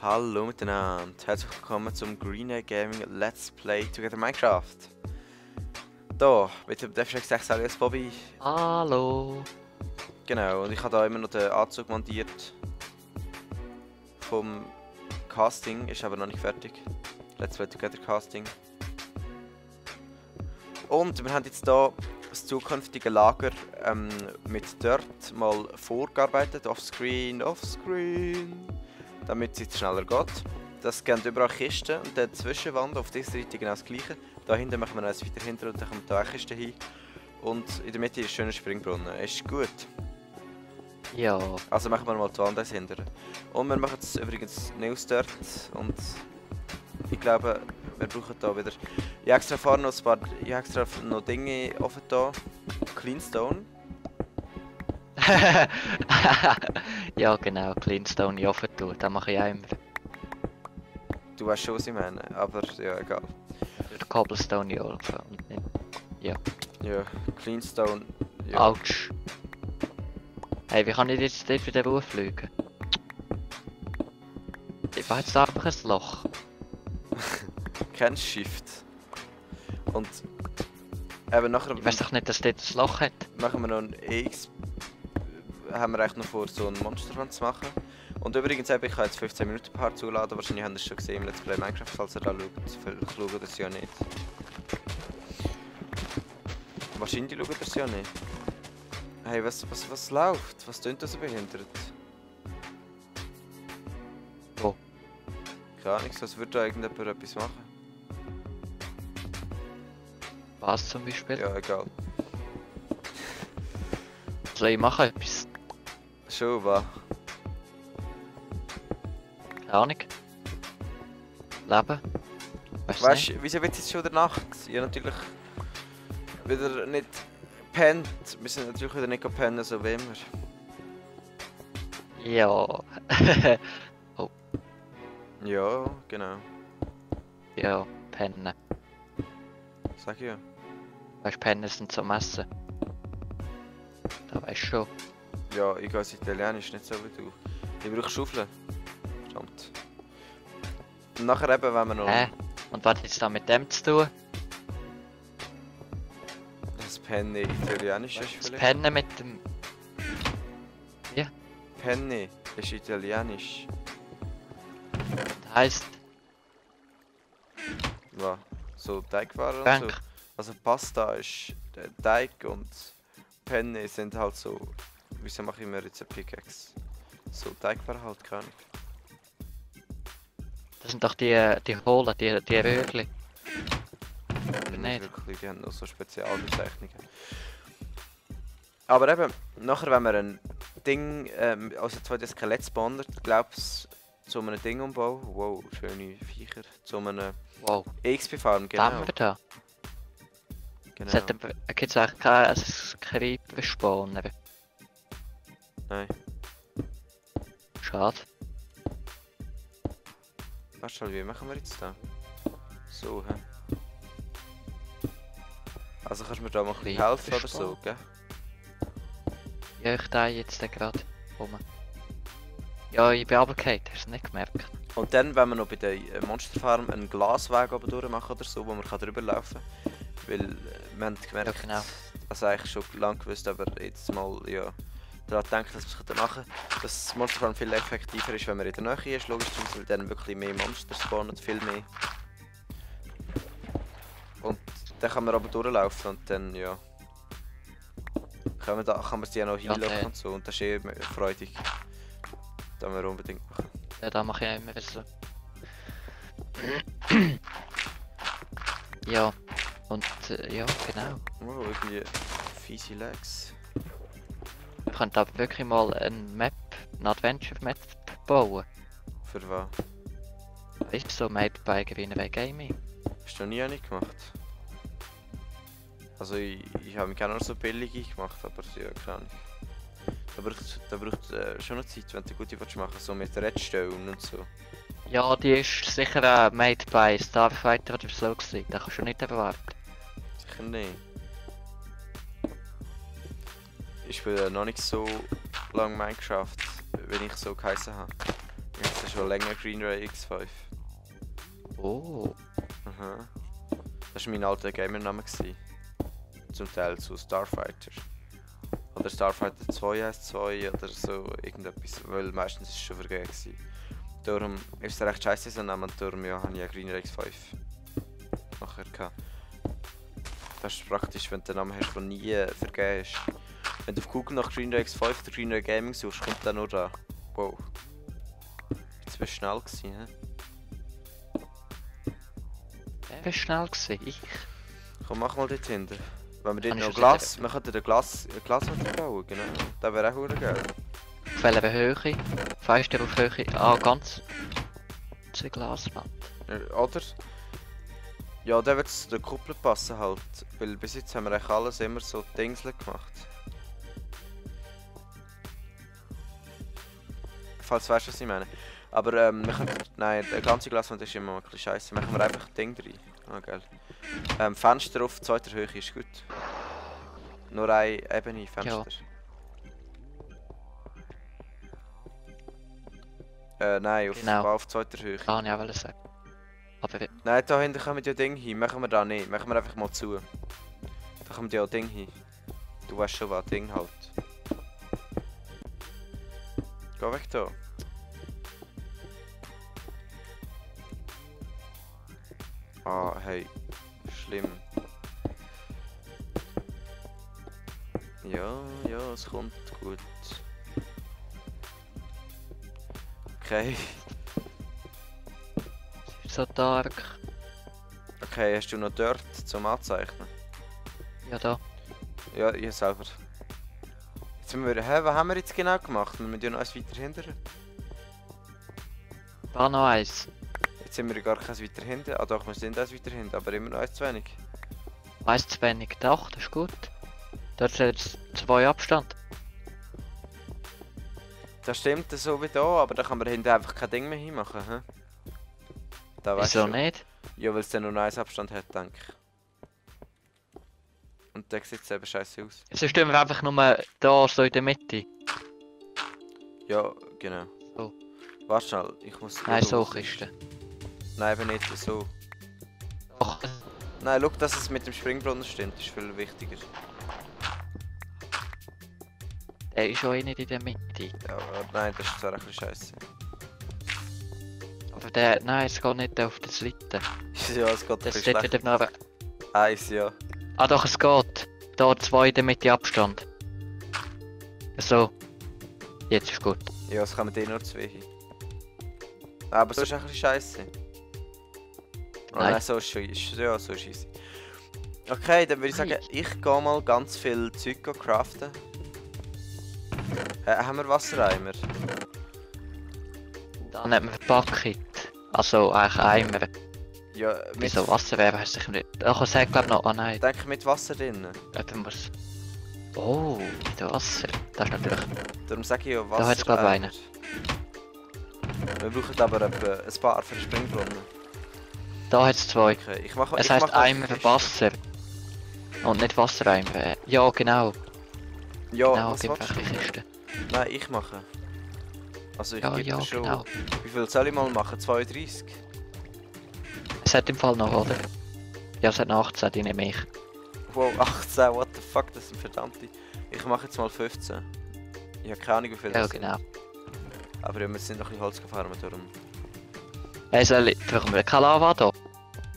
Hallo miteinander, herzlich willkommen zum Greenay Gaming Let's Play Together Minecraft. Da, mit dem DevShack6 alias Bobby. Hallo. Genau, und ich habe da immer noch den Anzug montiert. Vom Casting, ist aber noch nicht fertig. Let's Play Together Casting. Und wir haben jetzt da das zukünftige Lager mit Dirt mal vorgearbeitet, offscreen, damit es jetzt schneller geht. Das gehen überall Kisten und dann Zwischenwand auf dieser Seite genau das gleiche. Da hinten machen wir eins wieder hinter und dann kommen da auch Kisten hin. Und in der Mitte ist ein schöner Springbrunnen. Ist gut. Ja. Also machen wir mal die Wand eins hinter. Und wir machen jetzt übrigens News Dirt und ich glaube, wir brauchen da wieder. Ich habe extra vorne noch ein paar, noch Dinge offen da. Cleanstone. Ja genau, Cleanstone in offen tun, das mache ich auch immer. Du weißt schon, was ich meine, aber ja, egal. Der Cobblestone in offen und nicht. Ja. Ja, Cleanstone. Ja. Autsch. Hey, wie kann ich jetzt dort wieder rauffliegen? Ich war jetzt einfach ein Loch. Kein Shift. Und eben nachher Ich weiß doch nicht, dass dort ein Loch hat. machen wir noch ein EX. Haben wir eigentlich noch vor, so einen Monsterwand zu machen. Und übrigens, ich habe jetzt 15 Minuten Part zuladen. Wahrscheinlich habt ihr es schon gesehen im Let's Play Minecraft, falls ihr da schaut. Vielleicht schaut ihr es ja nicht. Wahrscheinlich schaut ihr es ja nicht. Hey, was läuft? Was tönt das so behindert? Wo? Keine Ahnung, als würde da irgendjemand etwas machen. Was zum Beispiel? Ja, egal. Soll ich machen etwas? Schon, was? Keine Ahnung. Leben? Weißt du, wieso wird es jetzt schon in der Nacht? Ja, natürlich wieder nicht pennt. Wir sind natürlich wieder nicht pennen, so wie immer. Ja. Ja, genau. Ja, Pennen. Sag ich ja. Weißt du, Pennen sind zum Essen. Da weißt du schon. Ja, ich gehe als Italienisch, nicht so wie du. Ich brauche Schaufeln. Verdammt. Und nachher eben, wenn wir noch... Und was hat jetzt da mit dem zu tun? Das Penne Italienisch ist Das vielleicht? Pennen mit dem... Penne ist Italienisch. Das heisst... Was? So Teigwaren und so? Dank. Also Pasta ist Teig und Penne sind halt so... Wieso mache ich mir jetzt eine Pickaxe? So Teigwaren halt, keine Ahnung. Das sind doch die Hohlen, die Röhrchen. Nicht wirklich, die haben noch so Spezialbezeichnungen. Aber eben, nachher wenn wir ein Ding, also zwei die Skelett spawnen, glaubst zu einem Ding umbauen, wow, schöne Viecher, zu einem Wow. XP-Farm, Was haben genau. wir da? Genau. Gibt es eigentlich kein Creeper-Spawner? Nein. Schade. Weißt du, wie machen wir jetzt da? So, hä? Also kannst du mir da mal ein bisschen helfen oder so, gell? Ja, ich da jetzt gerade rum. Ja, ich bin runtergefallen, hast du es nicht gemerkt? Und dann, wenn wir noch bei der Monsterfarm einen Glasweg oben durch machen oder so, wo man drüber laufen kann. Weil wir haben gemerkt, Ja, genau. also eigentlich schon lange gewusst, aber jetzt mal ja, daran denken, dass wir es machen können. Dass das Monsterfarm viel effektiver ist, wenn man in der Nähe ist, logischerweise, weil dann wirklich mehr Monster spawnen, viel mehr. Und dann kann man aber durchlaufen und dann, ja, kann man sie ja noch hinlocken okay. und so, und das ist eh freudig. Das müssen wir unbedingt machen. Ja, da mache ich auch immer so. Ja, und ja, genau. Oh, irgendwie fiese Legs. Wir könnten aber wirklich mal eine Adventure-Map bauen. Für was? Weißt du, so Made by Gewinnen Gaming. Hast du noch nie eine gemacht? Also ich habe mich gerne noch so billige gemacht, aber ja, keine Ahnung. Da braucht schon eine Zeit, wenn du gute machen willst, so mit Redstone und so. Ja, die ist sicher Made by Starfighter oder so gewesen. Da kannst du nicht erwarten. Sicher nicht. Ich spiele noch nicht so lange Minecraft, wenn ich so geheißen habe. Jetzt schon länger Green Ray X5. Oh. Aha. Das war mein alter Gamername. Zum Teil zu Starfighter. Oder Starfighter 2 heißt 2 oder so irgendetwas, weil meistens ist es schon vergeben gewesen. Darum ist es recht scheiße so ein Name und darum ja, habe ich ja Green Ray X5 nachher gehabt. Das ist praktisch, wenn du einen Namen hast, der nie vergeben ist. Wenn du auf Google nach Green Ray X5 oder Green Ray Gaming suchst, kommt dann nur da. Wow. Jetzt bist du schnell gewesen, hä? Wer war schnell gewesen? Ich? Komm, mach mal dort hinten. Wenn wir dort Kann ich noch schon Glas, wir könnten Glas bauen, genau. Das wäre auch verdammt geil. Auf welcher Höhe? Weißt du auf Höhe? Ah, ganz. 2 Glaswand. Oder? Ja, dann wird es zu der Kuppel passen halt. Weil bis jetzt haben wir eigentlich alles immer so Dingsel gemacht. Falls du weißt, was ich meine. Aber wir können... Nein, der ganze Glaswand ist immer ein bisschen scheiße. Machen wir einfach ein Ding rein. Ah, geil. Fenster auf 2. Höhe ist gut. Nur eine Ebene Fenster. Ja. Nein, auf 2. Höhe. Kann ich auch sagen. Aber nein, da hinten kommen ja Ding hin. Machen wir da nicht. Machen wir einfach mal zu. Da kommt ja Ding hin. Du weißt schon was, Ding halt. Geh weg da. Ah, hey. Schlimm. Ja, es kommt gut. Okay. es ist so dark. Okay, hast du noch dort zum Anzeichnen? Ja, da. Ja, ich selber. Jetzt müssen wir... Hä, was haben wir jetzt genau gemacht? Wir müssen ja noch eins weiter hindern. Da noch eins. Jetzt sind wir gar keins weiter hinten. Ah doch, wir sind eins weiter hinten, aber immer noch eins zu wenig. Eins zu wenig. Doch, das ist gut. Dort sind jetzt 2 Abstand. Das stimmt so wie da, aber da kann man hinten einfach kein Ding mehr hinmachen. He? Da weißt Wieso du. nicht? Ja, weil es dann nur noch eins Abstand hat, denke ich. Und der sieht eben scheiße aus. Jetzt stehen wir einfach nur da, so in der Mitte. Ja, genau. So. Warte schnell, ich muss... Nein, so Kiste. Nein, eben nicht so. Doch. Nein, schau, dass es mit dem Springbrunnen stimmt, ist viel wichtiger. Der ist schon nicht in der Mitte. Ja, nein, das ist zwar ein bisschen scheiße. Aber der... Nein, es geht nicht auf das Litten. Ja, es geht ein Das bisschen steht schlecht. wieder noch... Eins, ja. Ah doch, es geht. Da 2 in der Mitte Abstand. So. Jetzt ist gut. Ja, es kommen eh nur 2 hin. Aber so ist ein bisschen scheiße. Oh, Nein. nein, so ist schon... Ja, so ist easy. Okay, dann würde ich sagen, ich gehe mal ganz viel Zeug craften. Haben wir Wassereimer? Dann hat man Bucket. Also eigentlich Eimer. Ja, mit... Wieso Wasser wäre, weiß ich nicht. Ach, es hat glaube noch... Ah nein. Denke mit Wasser drin. Jemand muss... Oh, mit Wasser. Das ist natürlich... Darum sage ich ja Wasser. Da hat es glaube ich einen. Wir brauchen aber etwa ein paar für den Springbrunnen. Da hat es 2. Okay, ich mache... Es heisst Eimer Wasser. Und nicht Wassereimer. Ja, genau. Ja, Genau, was gib willst du? einfach die Kiste. Nein, ich mache. Also ich Ja, gebe ja, dir schon... genau. Wie viel soll ich mal machen? 32? Es hat im Fall noch, oder? Ja, es hat noch 18, die nehme ich. Wow, 18, what the fuck, das sind verdammte. Ich mache jetzt mal 15. Ich habe keine Ahnung wie viel Ja, das genau. sind. Aber ja, wir sind noch ein bisschen Holz gefahren, darum... Hey, brauchen wir keine Lava da?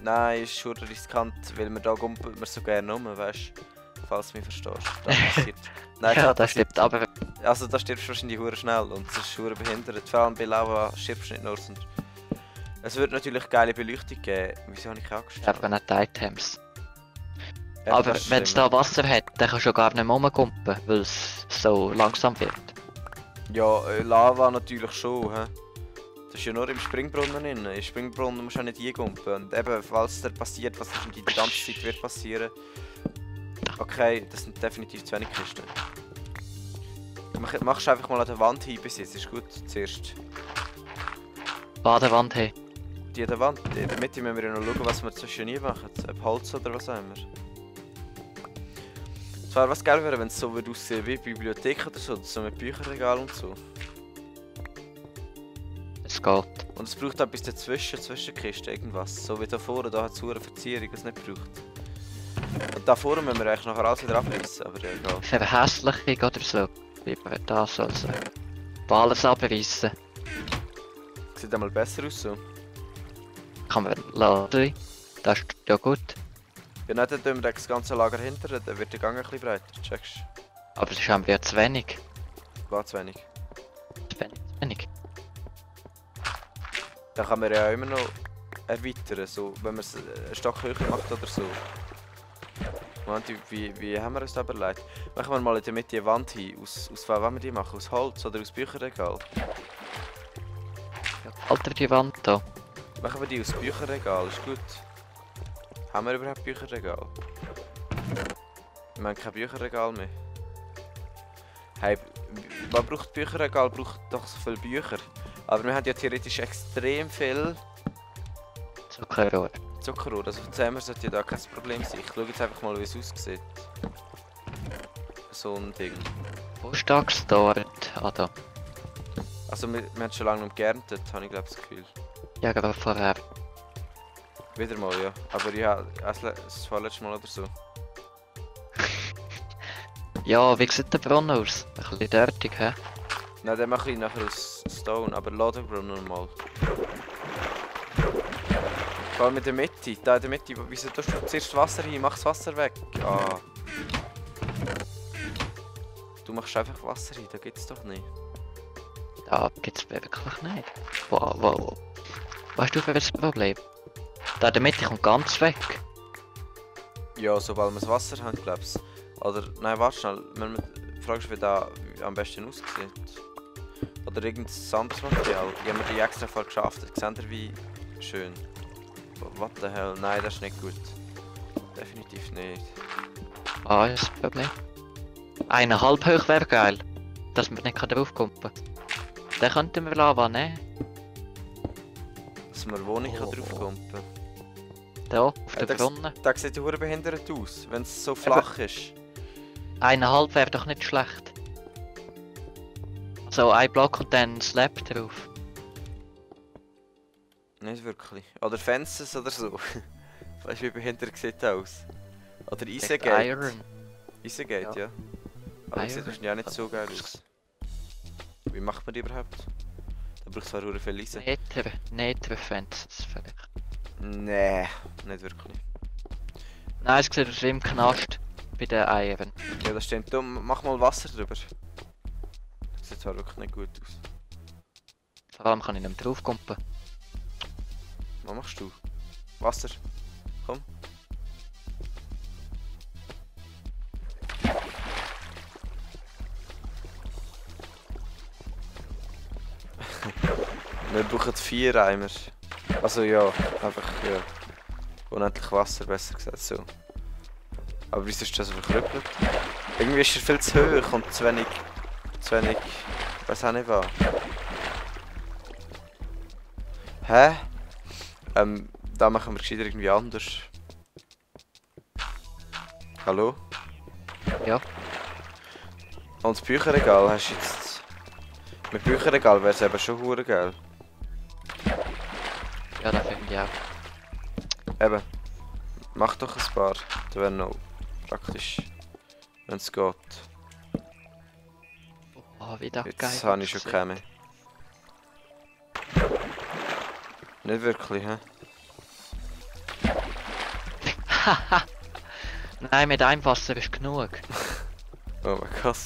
Nein, ist schon riskant, weil wir da gumpeln wir so gerne rum, weißt du? Falls du mich verstehst. Das passiert. Nein, Ja, das das stimmt, aber... Also da stirbst du wahrscheinlich hure schnell und es ist hure behindert. Vor allem bei Lava stirbst du nicht nur, sondern... Es wird natürlich geile Beleuchtung geben. Wieso habe ich angestellt? Aber nicht die Items. Ja, Aber das wenn es stimmt. da Wasser hat, dann kannst du gar nicht mehr rumkumpen, weil es so langsam wird. Ja, Lava natürlich schon, hä? Das ist ja nur im Springbrunnen drin. Im Springbrunnen musst du auch nicht eingumpen. Und eben, falls da passiert, was wahrscheinlich die ganze Zeit wird passieren. Okay, das sind definitiv zu wenig Kisten. Machst einfach mal an der Wand hin bis jetzt, ist gut. Zuerst. Badewand hey. Die an der Wand, in der Mitte müssen wir ja noch schauen, was wir zwischen nie machen. Ob Holz oder was auch immer. Zwar was geil wäre, wenn es so würde aussehen wie Bibliothek oder so mit Bücherregal und so. Es es geht. Und es braucht etwas dazwischen, zwischen Kisten, irgendwas. So wie da vorne, da hat es eine Verzierung, die es nicht braucht. Und da vorne müssen wir eigentlich nachher alles wieder abreißen, aber ja, egal. Verhässlichung oder so. Wie man das soll sagen. Alles abreißen. Sieht einmal besser aus so. Kann man laden. Das ist ja gut. Ja, nicht, dann tun wir das ganze Lager hinter, dann wird der Gang ein bisschen breiter, checkst du? Aber das ist ja zu wenig. War zu wenig. Zu wenig. Dann kann man ja immer noch erweitern, so, wenn man es einen Stock höher macht oder so. Moment, wie haben wir uns da überlegt? Machen wir mal in der Mitte eine Wand hin. Aus was wollen wir die machen? Aus Holz oder aus Bücherregal? Alter, die Wand da. Machen wir die aus Bücherregal, ist gut. Haben wir überhaupt Bücherregal? Wir haben kein Bücherregal mehr. Hey, was braucht Bücherregal? Braucht doch so viele Bücher. Aber wir haben ja theoretisch extrem viel Zuckerrohr. Zuckerrohr. Also von sollte ja da kein Problem sein. Ich schaue jetzt einfach mal, wie es aussieht. So ein Ding. Wo steckst du dort? Ah, da. Also wir haben schon lange nicht geerntet, habe ich glaube das Gefühl. Ja, gerade vorher. Wieder mal, ja. Aber ja, das vorletzte Mal oder so. Ja, wie sieht der Brunnen aus? Ein bisschen dirtig, hä? Nein, den mache ich nachher aus Stone, aber lade den Brunnen mal. Vor allem in der Mitte, da in der Mitte, wieso tust du zuerst Wasser hin? Mach das Wasser weg. Ah. Du machst einfach Wasser hin, da geht's doch nicht. Da gibt's wirklich nicht. Wow. Was hast du für ein Problem? Da in der Mitte kommt ganz weg. Ja, sobald wir das Wasser haben, glaubst du. Oder, nein, warte schnell, wenn du fragst, wie das am besten aussieht. Oder irgendein anderes Material. Ich habe mir die extra voll geschafft, seht ihr wie schön. What the hell, nein, das ist nicht gut. Definitiv nicht. Ah, ist das Problem. 1,5 hoch wäre geil. Dass man nicht draufkommen kann. Den könnten wir Lava nehmen. Dass man Wohnung draufkommen kann. Da, auf der Brunnen. Das sieht ja verdammt behindert aus, wenn es so flach ist. 1,5 wäre doch nicht schlecht. So, ein Block und dann ein Slab drauf. Nicht wirklich. Oder Fences oder so. Weißt du, wie behindert sieht das aus? Oder Eisengate. Iron. Eisengate, ja. Aber das sieht Iron. wahrscheinlich auch nicht so geil aus. Wie macht man die überhaupt? Da braucht es zwar sehr viel Eisen. Nether Fences vielleicht. Nee, nicht wirklich. Nein, es sieht aus wie im Knast bei den Eiern. Ja, das stimmt. Du, mach mal Wasser drüber. Das sieht zwar wirklich nicht gut aus. Vor allem kann ich nicht mehr draufkommen. Was machst du? Wasser. Komm. Wir brauchen 4 Eimer. Also ja, einfach ja. Unendlich Wasser, besser gesagt so. Aber wieso ist das so verkrüppelt? Irgendwie ist er viel zu hoch und zu wenig. Ich weiß auch nicht was. Hä? Da machen wir gescheiter irgendwie anders. Hallo? Ja. Und das Bücherregal hast du jetzt. Mit Bücherregal wäre es eben schon hure geil. Ja, das finde ich auch. Eben. Mach doch ein paar. Das wäre noch praktisch. Wenn es geht. Oh, wie das geil. Jetzt habe ich schon keine mehr. Nicht wirklich, hä? Haha. Nein, mit einem Wasser ist genug. Oh mein Gott.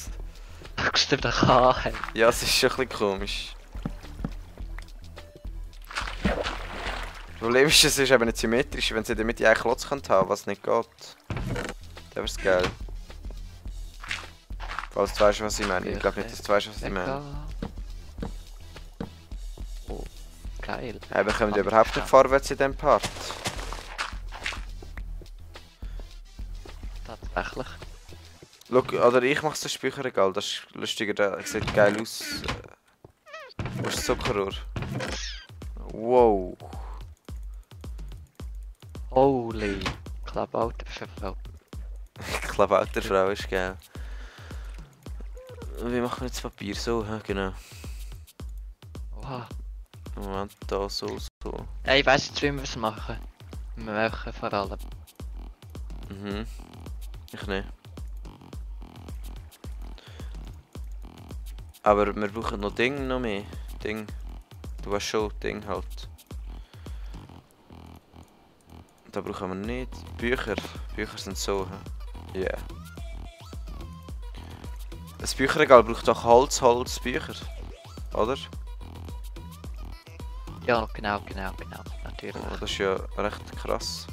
Guckst du doch an. Ja, es ist schon ein bisschen komisch. Das Problem ist, es ist eben nicht symmetrisch, wenn sie in der Mitte einen Klotz haben könnte, was nicht geht. Das wäre geil. Falls du weißt, was ich meine. Ich glaube nicht, dass du weißt, was ich meine. Oh, geil. Ja, wir kommen überhaupt nicht vorwärts in diesem Part. Tatsächlich. Schau, oder ich mache das Bücherregal, das ist lustiger, das sieht geil aus. Wo ist das Zuckerrohr? Wow. Holy. Klabauterfrau. Klabauterfrau ist geil. Wie machen wir jetzt Papier? So, ja, genau. Oha. Moment, da so. Ich weiss jetzt, wie wir es machen. Wir machen vor allem. Mhm. Ich nicht. Aber wir brauchen noch Ding noch mehr. Ding. Du hast schon Ding halt. Da brauchen wir nicht. Bücher. Bücher sind so. Ja. Yeah. Ein Bücherregal braucht doch Holz, Bücher. Oder? Ja, genau, natürlich. Oh, das ist ja recht krass.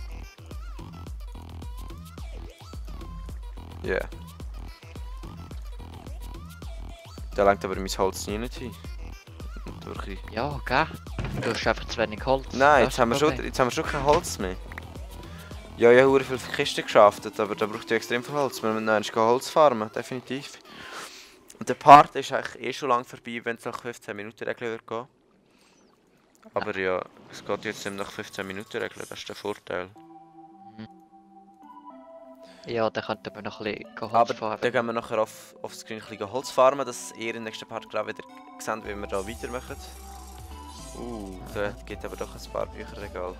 Ja. Yeah. Da lenkt aber mein Holz nie nicht hin. Ja, gell? Du hast einfach zu wenig Holz. Nein, Das jetzt haben wir schon kein Holz mehr. Ja, ich habe viele Kisten geschafft, aber da braucht ihr extrem viel Holz. Wir müssen noch Holz farmen, definitiv. Und der Part ist eigentlich eh schon lang vorbei, wenn es nach 15 Minuten Regel wird gehen. Aber ja, es geht jetzt nicht nach 15 Minuten Regel, das ist der Vorteil. Ja, dann könnten wir noch ein bisschen Holz Aber farmen. dann gehen wir nachher auf Screen ein bisschen Holz farmen, dass ihr im nächsten Part gerade wieder seht, wie wir da weitermachen. Da geht aber doch ein paar Bücherregal.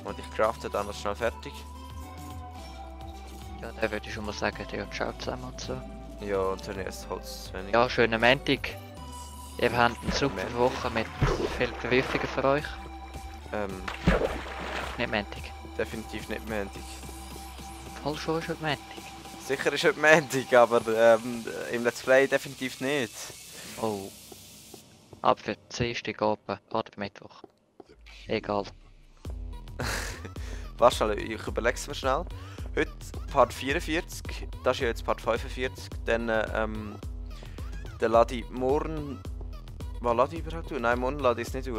Und ich crafte dann noch schnell fertig. Ja, dann würde ich schon mal sagen, ja, ciao zusammen und so. Ja, und dann erst Holz zu wenig. Ja, schönen Montag. Ihr habt eine super Woche mit viel Prüfungen für euch. Nicht Montag. Definitiv nicht Montag. Voll schon ist heute Montag. Sicher ist heute Montag, aber im Let's Play definitiv nicht. Oh. Aber für Dienstag oben oder Mittwoch. Egal. Warte schnell, ich überlege es mir schnell. Heute Part 44, das ist ja jetzt Part 45, dann lade ich morgen... Was lade ich überhaupt? Nein, morgen lade ich es nicht.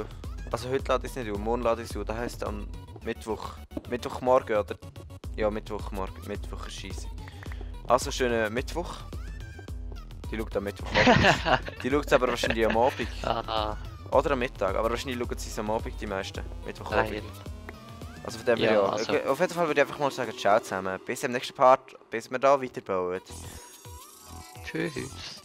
Also heute lade ich es nicht, morgen lade ich es. Das heisst am Mittwoch. Mittwochmorgen oder... Ja, Mittwochmorgen. Mittwoch ist scheisse. Also schönen Mittwoch. Die schaut am Mittwoch. Die schaut aber wahrscheinlich am Abend. Oder am Mittag, aber wahrscheinlich schauen sie es am Abend die meisten. Mittwochabend. Also von dem her ja. Also. Auf jeden Fall würde ich einfach mal sagen, ciao zusammen. Bis im nächsten Part, bis wir da weiterbauen. Tschüss.